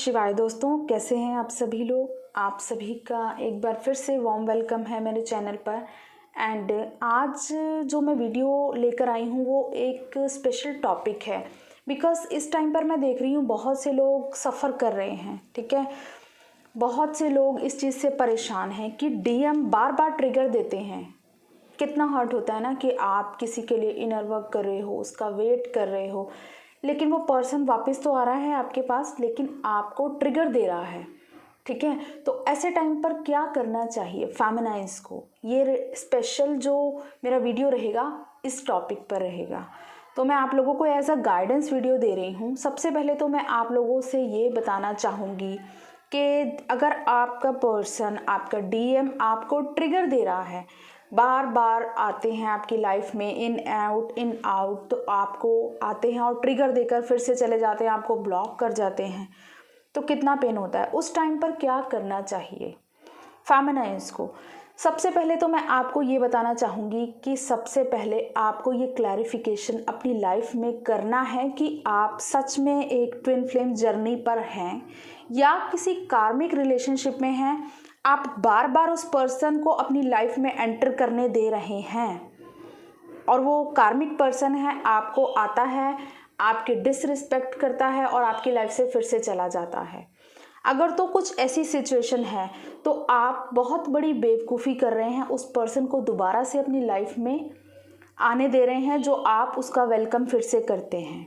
शिवाय दोस्तों, कैसे हैं आप सभी लोग। आप सभी का एक बार फिर से वार्म वेलकम है मेरे चैनल पर। एंड आज जो मैं वीडियो लेकर आई हूँ वो एक स्पेशल टॉपिक है। बिकॉज़ इस टाइम पर मैं देख रही हूँ बहुत से लोग सफ़र कर रहे हैं, ठीक है। बहुत से लोग इस चीज़ से परेशान हैं कि डीएम बार बार ट्रिगर देते हैं। कितना हर्ट होता है ना कि आप किसी के लिए इनर वर्क कर रहे हो, उसका वेट कर रहे हो, लेकिन वो पर्सन वापस तो आ रहा है आपके पास, लेकिन आपको ट्रिगर दे रहा है, ठीक है। तो ऐसे टाइम पर क्या करना चाहिए फेमिनाइज को, ये स्पेशल जो मेरा वीडियो रहेगा इस टॉपिक पर रहेगा। तो मैं आप लोगों को एज अ गाइडेंस वीडियो दे रही हूँ। सबसे पहले तो मैं आप लोगों से ये बताना चाहूँगी कि अगर आपका पर्सन, आपका डीएम आपको ट्रिगर दे रहा है, बार बार आते हैं आपकी लाइफ में, इन आउट, तो आपको आते हैं और ट्रिगर देकर फिर से चले जाते हैं, आपको ब्लॉक कर जाते हैं, तो कितना पेन होता है। उस टाइम पर क्या करना चाहिए फेमिनाइज को। सबसे पहले तो मैं आपको ये बताना चाहूँगी कि सबसे पहले आपको ये क्लैरिफिकेशन अपनी लाइफ में करना है कि आप सच में एक ट्विन फ्लेम जर्नी पर हैं या किसी कार्मिक रिलेशनशिप में हैं। आप बार बार उस पर्सन को अपनी लाइफ में एंटर करने दे रहे हैं और वो कार्मिक पर्सन है, आपको आता है, आपके डिसरिस्पेक्ट करता है और आपकी लाइफ से फिर से चला जाता है। अगर तो कुछ ऐसी सिचुएशन है तो आप बहुत बड़ी बेवकूफ़ी कर रहे हैं, उस पर्सन को दोबारा से अपनी लाइफ में आने दे रहे हैं जो आप उसका वेलकम फिर से करते हैं।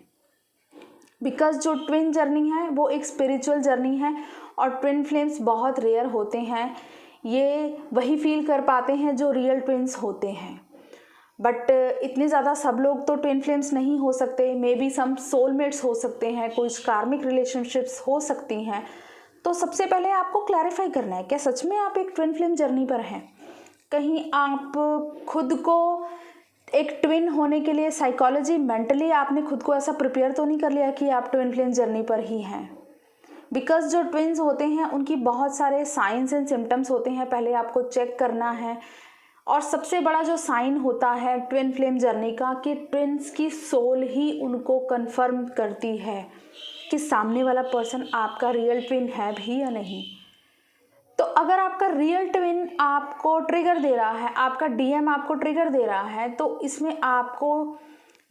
बिकॉज जो ट्विन जर्नी है वो एक स्पिरिचुअल जर्नी है और ट्विन फ्लेम्स बहुत रेयर होते हैं। ये वही फील कर पाते हैं जो रियल ट्विन्स होते हैं। बट इतने ज़्यादा सब लोग तो ट्विन फ्लेम्स नहीं हो सकते। मे बी सम सोलमेट्स हो सकते हैं, कुछ कार्मिक रिलेशनशिप्स हो सकती हैं। तो सबसे पहले आपको क्लैरिफाई करना है, क्या सच में आप एक ट्विन फ्लेम जर्नी पर हैं। कहीं आप खुद को एक ट्विन होने के लिए साइकोलॉजी मेंटली आपने खुद को ऐसा प्रिपेयर तो नहीं कर लिया कि आप ट्विन फ्लेम जर्नी पर ही हैं। बिकॉज जो ट्विन्स होते हैं उनकी बहुत सारे साइंस एंड सिम्टम्स होते हैं, पहले आपको चेक करना है। और सबसे बड़ा जो साइन होता है ट्विन फ्लेम जर्नी का कि ट्विन्स की सोल ही उनको कंफर्म करती है कि सामने वाला पर्सन आपका रियल ट्विन है भी या नहीं। तो अगर आपका रियल ट्विन आपको ट्रिगर दे रहा है, आपका डीएम आपको ट्रिगर दे रहा है, तो इसमें आपको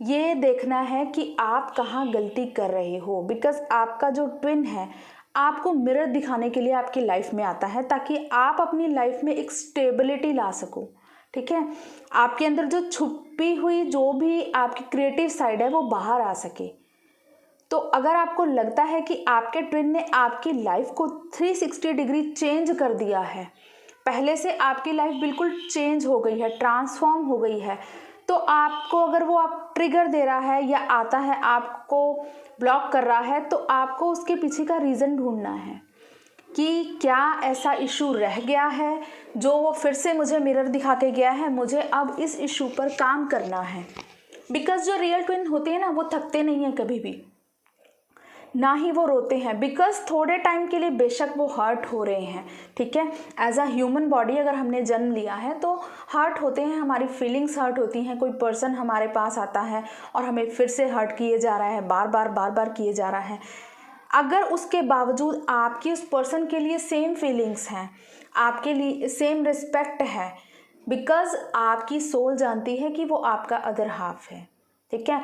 ये देखना है कि आप कहाँ गलती कर रहे हो। बिकॉज आपका जो ट्विन है आपको मिरर दिखाने के लिए आपकी लाइफ में आता है ताकि आप अपनी लाइफ में एक स्टेबिलिटी ला सको, ठीक है। आपके अंदर जो छुपी हुई जो भी आपकी क्रिएटिव साइड है वो बाहर आ सके। तो अगर आपको लगता है कि आपके ट्विन ने आपकी लाइफ को 360 डिग्री चेंज कर दिया है, पहले से आपकी लाइफ बिल्कुल चेंज हो गई है, ट्रांसफॉर्म हो गई है, तो आपको अगर वो आप ट्रिगर दे रहा है या आता है आपको ब्लॉक कर रहा है, तो आपको उसके पीछे का रीज़न ढूंढना है कि क्या ऐसा इशू रह गया है जो वो फिर से मुझे मिरर दिखा के गया है। मुझे अब इस इशू पर काम करना है। बिकॉज जो रियल ट्विन होते हैं ना वो थकते नहीं हैं कभी भी, ना ही वो रोते हैं। बिकॉज थोड़े टाइम के लिए बेशक वो हर्ट हो रहे हैं, ठीक है। एज अ ह्यूमन बॉडी अगर हमने जन्म लिया है तो हर्ट होते हैं, हमारी फीलिंग्स हर्ट होती हैं। कोई पर्सन हमारे पास आता है और हमें फिर से हर्ट किए जा रहा है, बार बार किए जा रहा है। अगर उसके बावजूद आपकी उस पर्सन के लिए सेम फीलिंग्स हैं, आपके लिए सेम रिस्पेक्ट है, बिकॉज आपकी सोल जानती है कि वो आपका अदर हाफ है, ठीक है।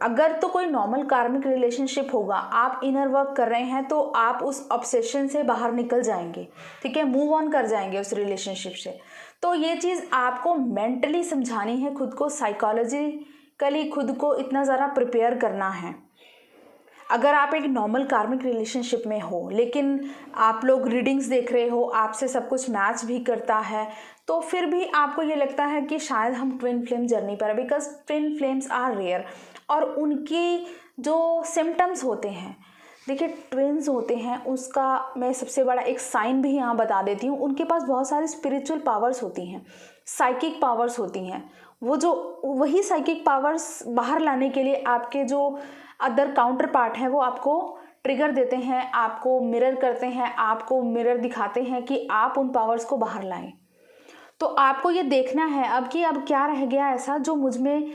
अगर तो कोई नॉर्मल कार्मिक रिलेशनशिप होगा, आप इनर वर्क कर रहे हैं तो आप उस ऑब्सेशन से बाहर निकल जाएंगे, ठीक है, मूव ऑन कर जाएंगे उस रिलेशनशिप से। तो ये चीज़ आपको मेंटली समझानी है, खुद को साइकोलॉजिकली खुद को इतना ज़्यादा प्रिपेयर करना है। अगर आप एक नॉर्मल कार्मिक रिलेशनशिप में हो लेकिन आप लोग रीडिंग्स देख रहे हो, आपसे सब कुछ मैच भी करता है, तो फिर भी आपको ये लगता है कि शायद हम ट्विन फ्लेम जर्नी पर है। Because twin flames are rare और उनकी जो सिम्टम्स होते हैं, देखिए ट्विन्स होते हैं, उसका मैं सबसे बड़ा एक साइन भी यहाँ बता देती हूँ। उनके पास बहुत सारी स्पिरिचुअल पावर्स होती हैं, साइकिक पावर्स होती हैं। वही साइकिक पावर्स बाहर लाने के लिए आपके जो अदर काउंटर पार्ट हैं वो आपको ट्रिगर देते हैं, आपको मिरर करते हैं, आपको मिरर दिखाते हैं कि आप उन पावर्स को बाहर लाएं। तो आपको ये देखना है अब कि अब क्या रह गया ऐसा जो मुझ में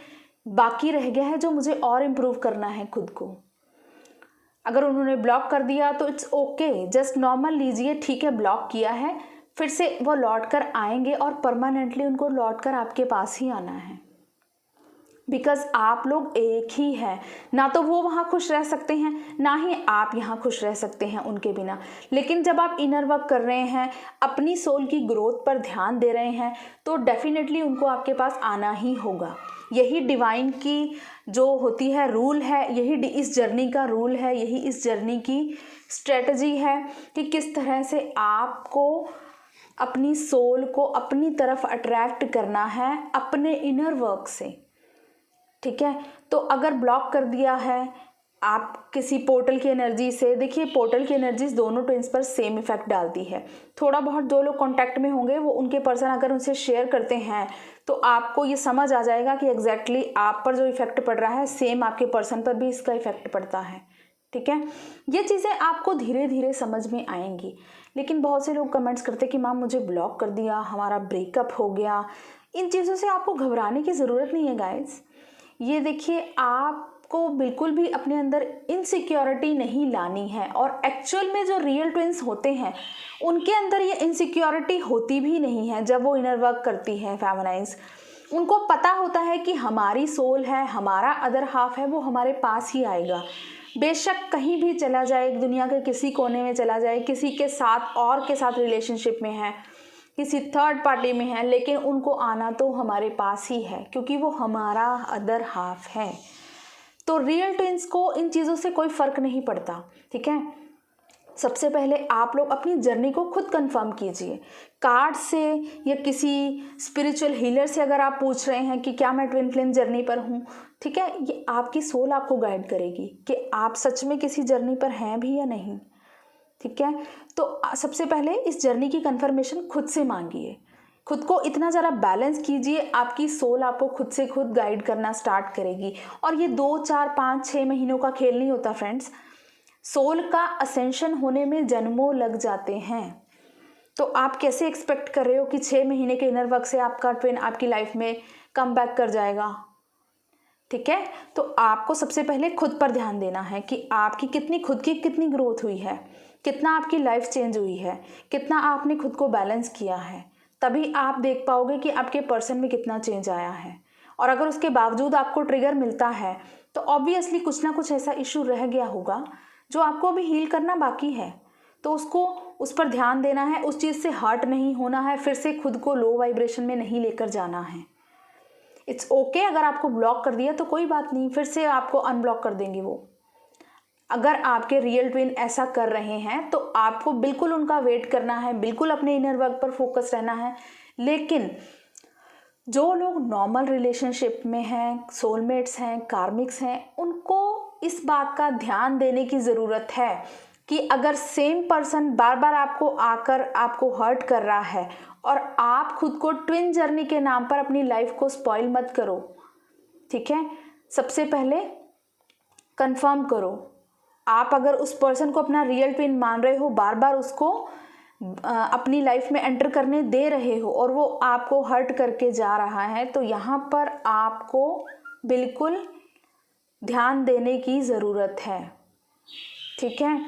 बाकी रह गया है, जो मुझे और इम्प्रूव करना है खुद को। अगर उन्होंने ब्लॉक कर दिया तो इट्स ओके, जस्ट नॉर्मल लीजिए, ठीक है ब्लॉक किया है, फिर से वो लौट कर आएंगे और परमानेंटली उनको लौट कर आपके पास ही आना है। बिकॉज आप लोग एक ही हैं, ना तो वो वहाँ खुश रह सकते हैं, ना ही आप यहाँ खुश रह सकते हैं उनके बिना। लेकिन जब आप इनर वर्क कर रहे हैं, अपनी सोल की ग्रोथ पर ध्यान दे रहे हैं, तो डेफिनेटली उनको आपके पास आना ही होगा। यही डिवाइन की जो होती है रूल है, यही इस जर्नी का रूल है, यही इस जर्नी की स्ट्रेटजी है कि किस तरह से आपको अपनी सोल को अपनी तरफ अट्रैक्ट करना है अपने इनर वर्क से। ठीक है, तो अगर ब्लॉक कर दिया है आप किसी पोर्टल की एनर्जी से, देखिए पोर्टल की एनर्जीज दोनों ट्विंस पर सेम इफेक्ट डालती है। थोड़ा बहुत जो लोग कांटेक्ट में होंगे वो उनके पर्सन अगर उनसे शेयर करते हैं तो आपको ये समझ आ जाएगा कि एग्जैक्टली आप पर जो इफेक्ट पड़ रहा है सेम आपके पर्सन पर भी इसका इफेक्ट पड़ता है। ठीक है, ये चीज़ें आपको धीरे धीरे समझ में आएंगी। लेकिन बहुत से लोग कमेंट्स करते हैं कि मैम मुझे ब्लॉक कर दिया, हमारा ब्रेकअप हो गया। इन चीज़ों से आपको घबराने की ज़रूरत नहीं है गाइस। ये देखिए, आपको बिल्कुल भी अपने अंदर इनसिक्योरिटी नहीं लानी है, और एक्चुअल में जो रियल ट्विंस होते हैं उनके अंदर ये इनसिक्योरिटी होती भी नहीं है। जब वो इनर वर्क करती है फेमिनाइन्स, उनको पता होता है कि हमारी सोल है, हमारा अदर हाफ है, वो हमारे पास ही आएगा। बेशक कहीं भी चला जाए, दुनिया के किसी कोने में चला जाए, किसी के साथ और के साथ रिलेशनशिप में है, किसी थर्ड पार्टी में है, लेकिन उनको आना तो हमारे पास ही है, क्योंकि वो हमारा अदर हाफ है। तो रियल ट्विंस को इन चीज़ों से कोई फ़र्क नहीं पड़ता। ठीक है, सबसे पहले आप लोग अपनी जर्नी को खुद कंफर्म कीजिए। कार्ड से या किसी स्पिरिचुअल हीलर से अगर आप पूछ रहे हैं कि क्या मैं ट्विन फ्लेम जर्नी पर हूँ, ठीक है, ये आपकी सोल आपको गाइड करेगी कि आप सच में किसी जर्नी पर हैं भी या नहीं। ठीक है, तो सबसे पहले इस जर्नी की कंफर्मेशन खुद से मांगिए, खुद को इतना ज़रा बैलेंस कीजिए, आपकी सोल आपको खुद से खुद गाइड करना स्टार्ट करेगी। और ये 2, 4, 5, 6 महीनों का खेल नहीं होता फ्रेंड्स। सोल का असेंशन होने में जन्मों लग जाते हैं। तो आप कैसे एक्सपेक्ट कर रहे हो कि 6 महीने के इनर वर्क से आपका ट्विन आपकी लाइफ में कम बैक कर जाएगा। ठीक है, तो आपको सबसे पहले खुद पर ध्यान देना है कि आपकी कितनी ग्रोथ हुई है, कितना आपकी लाइफ चेंज हुई है, कितना आपने खुद को बैलेंस किया है। तभी आप देख पाओगे कि आपके पर्सन में कितना चेंज आया है। और अगर उसके बावजूद आपको ट्रिगर मिलता है तो ऑब्वियसली कुछ ना कुछ ऐसा इशू रह गया होगा जो आपको अभी हील करना बाकी है। तो उस पर ध्यान देना है, उस चीज़ से हर्ट नहीं होना है, फिर से खुद को लो वाइब्रेशन में नहीं लेकर जाना है। इट्स ओके, अगर आपको ब्लॉक कर दिया तो कोई बात नहीं, फिर से आपको अनब्लॉक कर देंगे वो। अगर आपके रियल ट्विन ऐसा कर रहे हैं तो आपको बिल्कुल उनका वेट करना है, बिल्कुल अपने इनर वर्क पर फोकस रहना है। लेकिन जो लोग नॉर्मल रिलेशनशिप में हैं, सोलमेट्स हैं, कार्मिक्स हैं, उनको इस बात का ध्यान देने की ज़रूरत है कि अगर सेम पर्सन बार बार आपको आकर आपको हर्ट कर रहा है और आप खुद को ट्विन जर्नी के नाम पर अपनी लाइफ को स्पॉइल मत करो। ठीक है, सबसे पहले कंफर्म करो। आप अगर उस पर्सन को अपना रियल ट्विन मान रहे हो, बार बार उसको अपनी लाइफ में एंटर करने दे रहे हो और वो आपको हर्ट करके जा रहा है, तो यहाँ पर आपको बिल्कुल ध्यान देने की ज़रूरत है। ठीक है,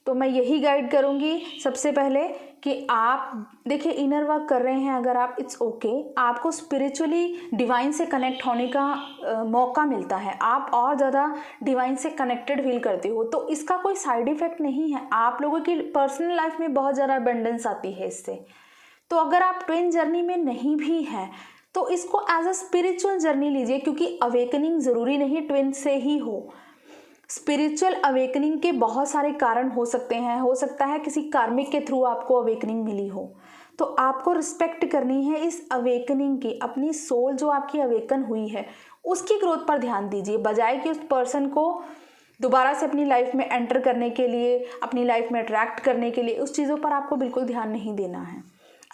तो मैं यही गाइड करूँगी सबसे पहले कि आप देखिए इनर वर्क कर रहे हैं अगर आप, इट्स ओके, आपको स्पिरिचुअली डिवाइन से कनेक्ट होने का मौका मिलता है, आप और ज़्यादा डिवाइन से कनेक्टेड फील करते हो, तो इसका कोई साइड इफ़ेक्ट नहीं है। आप लोगों की पर्सनल लाइफ में बहुत ज़्यादा अबंडेंस आती है इससे। तो अगर आप ट्विन जर्नी में नहीं भी हैं तो इसको एज अ स्पिरिचुअल जर्नी लीजिए, क्योंकि अवेकनिंग ज़रूरी नहीं ट्विन से ही हो। स्पिरिचुअल अवेकनिंग के बहुत सारे कारण हो सकते हैं, हो सकता है किसी कार्मिक के थ्रू आपको अवेकनिंग मिली हो, तो आपको रिस्पेक्ट करनी है इस अवेकनिंग की। अपनी सोल जो आपकी अवेकन हुई है उसकी ग्रोथ पर ध्यान दीजिए, बजाय कि उस पर्सन को दोबारा से अपनी लाइफ में एंटर करने के लिए, अपनी लाइफ में अट्रैक्ट करने के लिए, उस चीज़ों पर आपको बिल्कुल ध्यान नहीं देना है।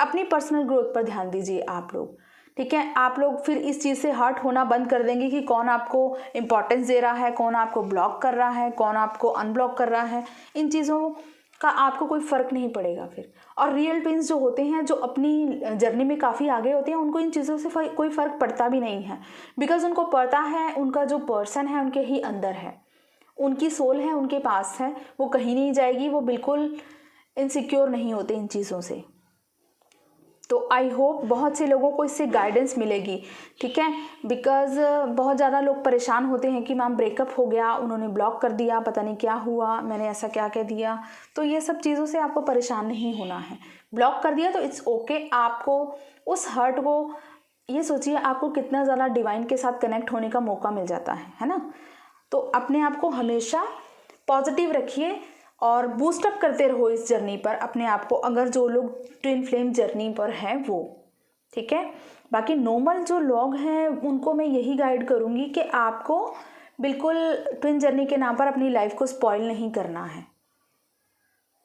अपनी पर्सनल ग्रोथ पर ध्यान दीजिए आप लोग। ठीक है, आप लोग फिर इस चीज़ से हर्ट होना बंद कर देंगे कि कौन आपको इम्पोर्टेंस दे रहा है, कौन आपको ब्लॉक कर रहा है, कौन आपको अनब्लॉक कर रहा है। इन चीज़ों का आपको कोई फ़र्क नहीं पड़ेगा फिर। और रियल ट्विंस जो होते हैं, जो अपनी जर्नी में काफ़ी आगे होते हैं, उनको इन चीज़ों से कोई फ़र्क पड़ता भी नहीं है, बिकॉज उनको पता है उनका जो पर्सन है उनके ही अंदर है, उनकी सोल है, उनके पास है, वो कहीं नहीं जाएगी, वो बिल्कुल इनसिक्योर नहीं होते इन चीज़ों से। तो आई होप बहुत से लोगों को इससे गाइडेंस मिलेगी, ठीक है। बिकॉज़ बहुत ज़्यादा लोग परेशान होते हैं कि मैम ब्रेकअप हो गया, उन्होंने ब्लॉक कर दिया, पता नहीं क्या हुआ, मैंने ऐसा क्या कह दिया। तो ये सब चीज़ों से आपको परेशान नहीं होना है। ब्लॉक कर दिया तो इट्स ओके। आपको उस हर्ट को, ये सोचिए आपको कितना ज़्यादा डिवाइन के साथ कनेक्ट होने का मौका मिल जाता है ना। तो अपने आप को हमेशा पॉजिटिव रखिए और बूस्टअप करते रहो इस जर्नी पर अपने आप को, अगर जो लोग ट्विन फ्लेम जर्नी पर हैं वो, ठीक है। बाकी नॉर्मल जो लोग हैं उनको मैं यही गाइड करूँगी कि आपको बिल्कुल ट्विन जर्नी के नाम पर अपनी लाइफ को स्पॉइल नहीं करना है,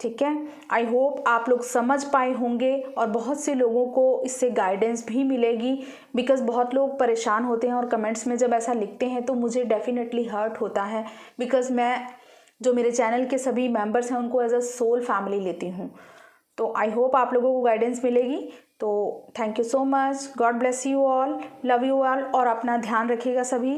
ठीक है। आई होप आप लोग समझ पाए होंगे और बहुत से लोगों को इससे गाइडेंस भी मिलेगी। बिकॉज़ बहुत लोग परेशान होते हैं और कमेंट्स में जब ऐसा लिखते हैं तो मुझे डेफिनेटली हर्ट होता है। बिकॉज़ मैं जो मेरे चैनल के सभी मेंबर्स हैं उनको एज अ सोल फैमिली लेती हूँ। तो आई होप आप लोगों को गाइडेंस मिलेगी। तो thank you so much, God bless you all, love you all, और अपना ध्यान रखिएगा सभी।